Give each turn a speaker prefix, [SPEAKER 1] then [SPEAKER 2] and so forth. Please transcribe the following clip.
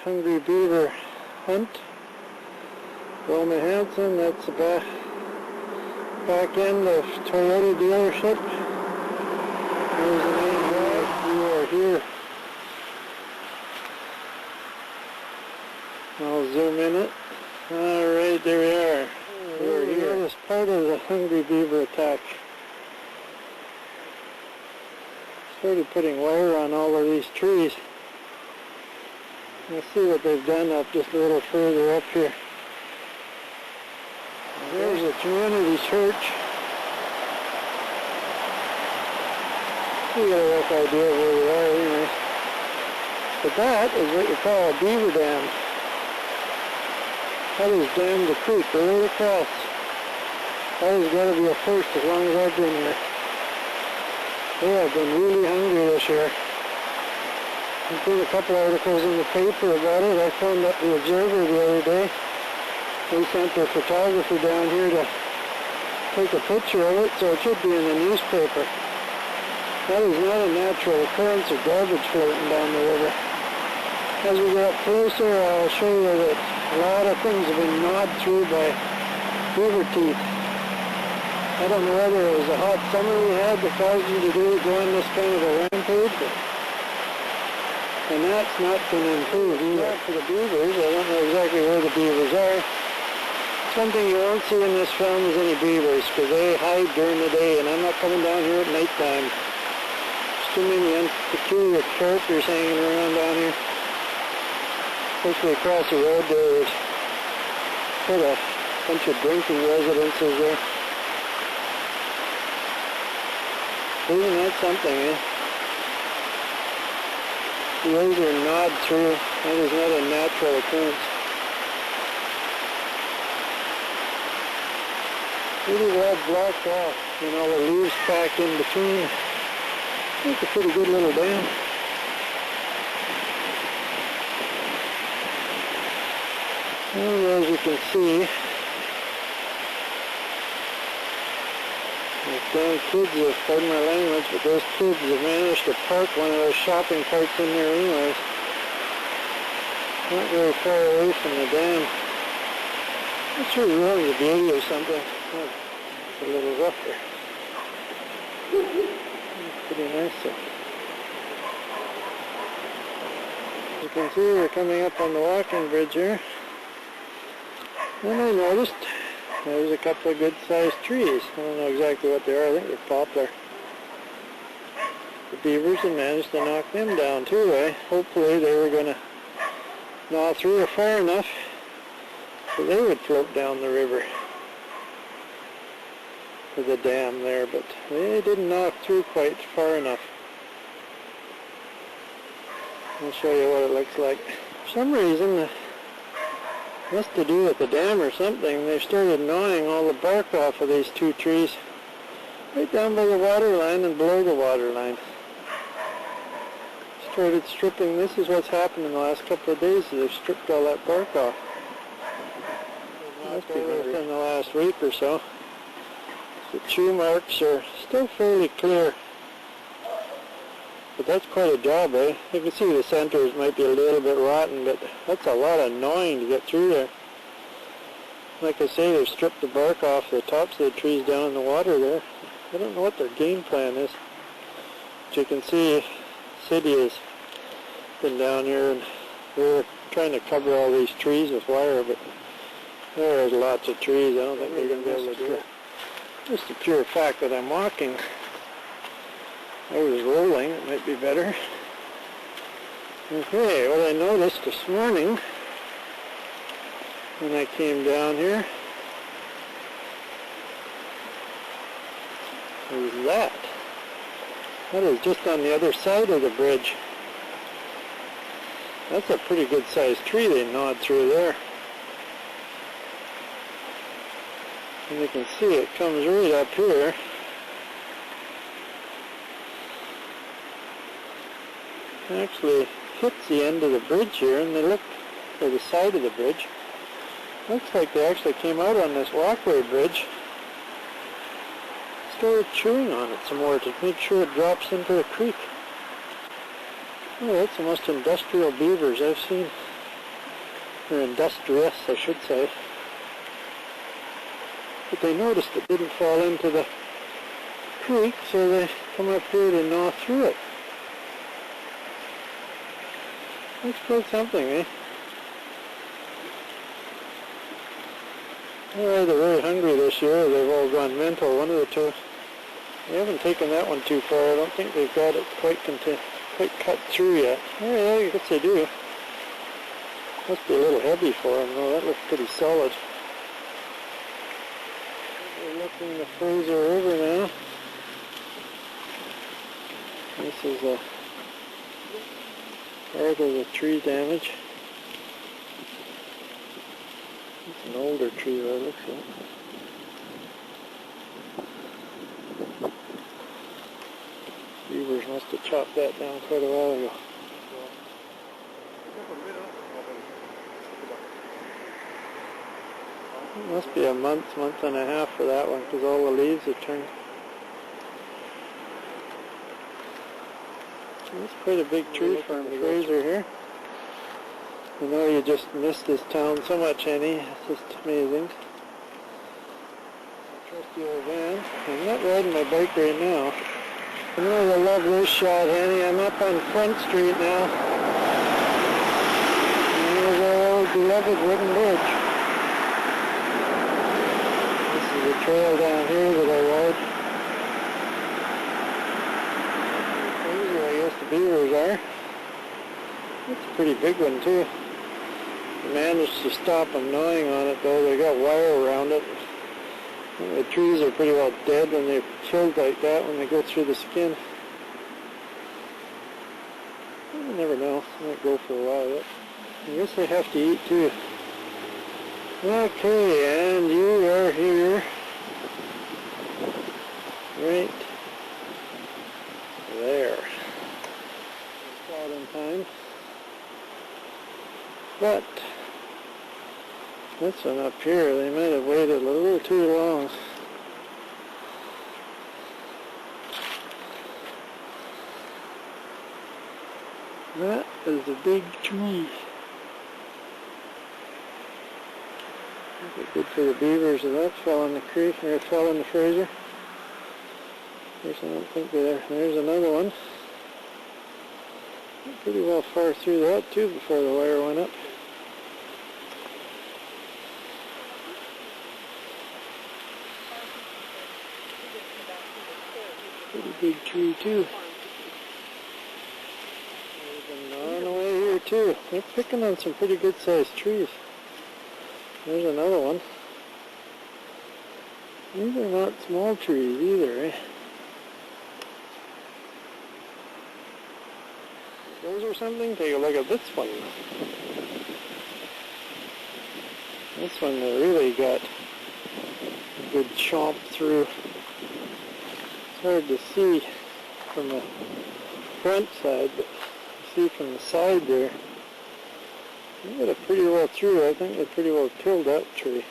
[SPEAKER 1] hungry beaver hunt. Wilma Hansen, that's the back end of Toyota dealership. There's the main drive. We are here. I'll zoom in it. Alright, there we are. We're here. This is part of the hungry beaver attack. Started putting wire on all of these trees. Let's see what they've done up just a little further up here. There's a community church. We got a rough idea of where we are anyway. But that is what you call a beaver dam. That is dammed the creek right across. That has got to be a first as long as I've been here. They have been really hungry this year. There's been a couple articles in the paper about it. I phoned up the Observer the other day. They sent their photographer down here to take a picture of it, so it should be in the newspaper. That is not a natural occurrence of garbage floating down the river. As we get up closer, I'll show you that a lot of things have been gnawed through by beaver teeth. I don't know whether it was the hot summer we had that caused you to go on this kind of a rampage, and that's not going to improve either. For the beavers, I don't know exactly where the beavers are. Something you won't see in this film is any beavers, because they hide during the day, and I'm not coming down here at night time. There's too many peculiar characters hanging around down here. Especially across the road there's quite a bunch of drinking residences there. Isn't that something, eh? The roads are gnawed through. That is not a natural occurrence. Really well blocked off, and all the leaves packed in between. It's a pretty good little dam. Well, as you can see, those damn kids have, pardon my language, but those kids have managed to park one of those shopping carts in there anyways. Not very far away from the dam. That sure ruins the beauty of something. Oh, it's a little rough there. Pretty nice though. As you can see, we're coming up on the walking bridge here. And I noticed there's a couple of good-sized trees. I don't know exactly what they are. I think they're poplar. The beavers have managed to knock them down too, eh? Hopefully they were going to gnaw through or far enough so they would float down the river to the dam there, but they didn't knock through quite far enough. I'll show you what it looks like. For some reason, must to do with the dam or something. They started gnawing all the bark off of these two trees right down by the water line and below the water line. Started stripping. This is what's happened in the last couple of days. They've stripped all that bark off. Must be within the last week or so. The chew marks are still fairly clear. But that's quite a job, eh? You can see the centers might be a little bit rotten, but that's a lot of gnawing to get through there. Like I say, they've stripped the bark off the tops of the trees down in the water there. I don't know what their game plan is. But you can see, the city has been down here and they're trying to cover all these trees with wire, but there's lots of trees. I don't think they're going to be able to do it. Just the pure fact that I'm walking. I was rolling, it might be better. Okay, what I noticed this morning when I came down here was that. That is just on the other side of the bridge. That's a pretty good sized tree they gnawed through there. And you can see it comes right up here. Actually hits the end of the bridge here, and they look for the side of the bridge. Looks like they actually came out on this walkway bridge, started chewing on it some more to make sure it drops into the creek. Oh, that's the most industrial beavers I've seen. or industrious, I should say. But they noticed it didn't fall into the creek, so they come up here to gnaw through it. That's quite something, eh? Well, they're very hungry this year. They've all gone mental, one of the two. They haven't taken that one too far. I don't think they've got it quite cut through yet. Oh yeah, I guess they do. Must be a little heavy for them though. That looks pretty solid. We're looking the Fraser over now. This is a part of the tree damage. It's an older tree that looks like. Beavers must have chopped that down quite a while ago. It must be a month and a half for that one because all the leaves have turned. That's quite a big tree from the Fraser here. You know, you just miss this town so much, Annie. It's just amazing. Trusty old van. I'm not riding my bike right now. You know, I love this shot, Annie. I'm up on Front Street now. And there's our old beloved wooden bridge. This is a trail down here that I ride. These are, I guess, the beavers are. It's a pretty big one, too. I managed to stop them gnawing on it, though. They got wire around it. The trees are pretty well dead when they're killed like that, when they go through the skin. You never know. They might go for a while yet. I guess they have to eat, too. Okay, and you are here. Right there. It's out in time. But this one up here, they might have waited a little too long. That is a big tree. That'd be good for the beavers if that fell in the creek, or it fell in the Fraser. Of course, I don't think there's another one. Pretty well far through that too before the wire went up. Pretty big tree too. They've been gnawing away here too. They're picking on some pretty good sized trees. There's another one. These are not small trees either, eh? Those or something? Take a look at this one. This one really got a good chomp through. It's hard to see from the front side, but you see from the side there. They got it pretty well through. I think they pretty well killed that tree.